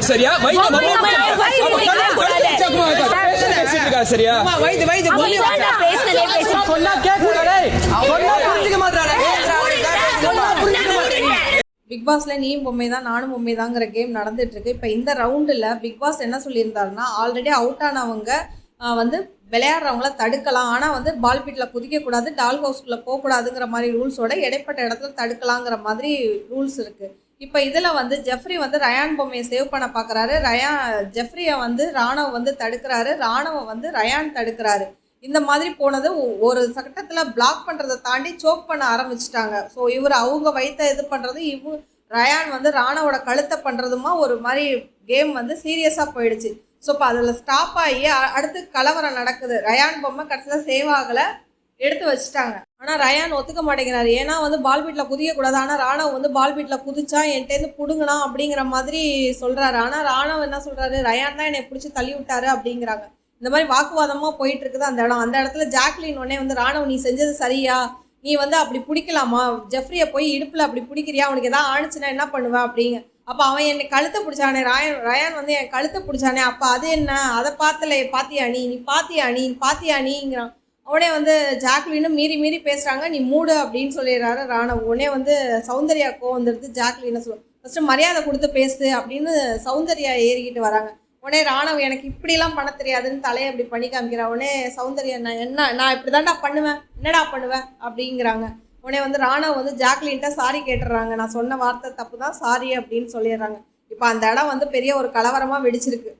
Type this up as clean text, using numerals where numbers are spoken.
சரியா சரியா பிக் பாஸ்ல நீயும் பொம்மை தான் நானும் பொம்மை தாங்கிற கேம் நடந்துட்டு இருக்கு. இப்போ இந்த ரவுண்டில் பிக் பாஸ் என்ன சொல்லியிருந்தாருன்னா, ஆல்ரெடி அவுட் ஆனவங்க வந்து விளையாடுறவங்கள தடுக்கலாம், ஆனால் வந்து பால் பீட்டில் குதிக்கக்கூடாது, டால் ஹவுஸ்குள்ளே போகக்கூடாதுங்கிற மாதிரி ரூல்ஸோட இடைப்பட்ட இடத்துல தடுக்கலாங்கிற மாதிரி ரூல்ஸ் இருக்குது. இப்போ இதில் வந்து ஜெஃப்ரி வந்து ரயான் பொம்மையை சேவ் பண்ண பார்க்குறாரு. ஜெஃப்ரியை வந்து ராணவ் வந்து தடுக்கிறாரு, ராணவை வந்து ரயான் தடுக்கிறாரு. இந்த மாதிரி போனது ஒரு சட்டத்தில் பிளாக் பண்ணுறதை தாண்டி சோக் பண்ண ஆரம்பிச்சிட்டாங்க. ஸோ அவங்க வயிற்ற இது பண்ணுறது, ரயான் வந்து ராணவோட கழுத்தை பண்ணுறதுமா ஒரு மாதிரி கேம் வந்து சீரியஸாக போயிடுச்சு. ஸோ இப்போ அதில் ஸ்டாப் ஆகி அடுத்து கலவரம் நடக்குது. ரயான் பொம்மை கடைசியில் சேவ் ஆகலை, எடுத்து வச்சுட்டாங்க. ஆனால் ரயான் ஒத்துக்க மாட்டேங்கிறாரு. ஏன்னா வந்து பால் பீட்டில் குதிக்கக்கூடாது, ஆனால் ராணவ் வந்து பால் பீட்டில் குதிச்சா என்கிட்டேருந்து பிடுங்கனா அப்படிங்கிற மாதிரி சொல்கிறாரு. ஆனால் ராணவ் என்ன சொல்கிறாரு, ரயான் தான் என்னை பிடிச்சி தள்ளி விட்டாரு அப்படிங்கிறாங்க. இந்த மாதிரி வாக்குவாதமாக போயிட்டு இருக்குது அந்த இடத்துல ஜாக்லின் உடனே வந்து, ராணவ் நீ செஞ்சது சரியா, நீ வந்து அப்படி பிடிக்கலாமா, ஜெஃப்ரியை போய் இடுப்பில் அப்படி பிடிக்கிறியா, அவனுக்கு எதாவது ஆணுச்சுன்னா என்ன பண்ணுவேன் அப்படிங்க. அப்போ அவன் என்னை கழுத்தை பிடிச்சானே, ரயான் வந்து என் கழுத்தை பிடிச்சானே, அப்போ அது என்ன, அதை பாத்தியா நீ பாத்தியா நீங்கிறான். உடனே வந்து ஜாக்லினும் மீறி பேசுகிறாங்க, நீ மூடு அப்படின்னு சொல்லிடுறாரு ராணவ். உடனே வந்து சௌந்தர்யா வந்துடுது. ஜாக்லினை ஃபஸ்ட்டு மரியாதை கொடுத்து பேசு அப்படின்னு சௌந்தர்யா ஏறிக்கிட்டு வராங்க. உடனே ராணவ் எனக்கு இப்படிலாம் பண்ண தெரியாதுன்னு தலையை அப்படி பண்ணி காமிக்கிறா. உடனே சௌந்தர்யா நான் இப்படி தான்டா பண்ணுவேன், என்னடா பண்ணுவேன் அப்படிங்கிறாங்க. உடனே வந்து ராணவ் வந்து ஜாக்லின்ட்ட சாரி கேட்டுடுறாங்க, நான் சொன்ன வார்த்தை தப்பு தான், சாரி அப்படின்னு சொல்லிடுறாங்க. இப்போ அந்த இடம் வந்து பெரிய ஒரு கலவரமாக வெடிச்சிருக்கு.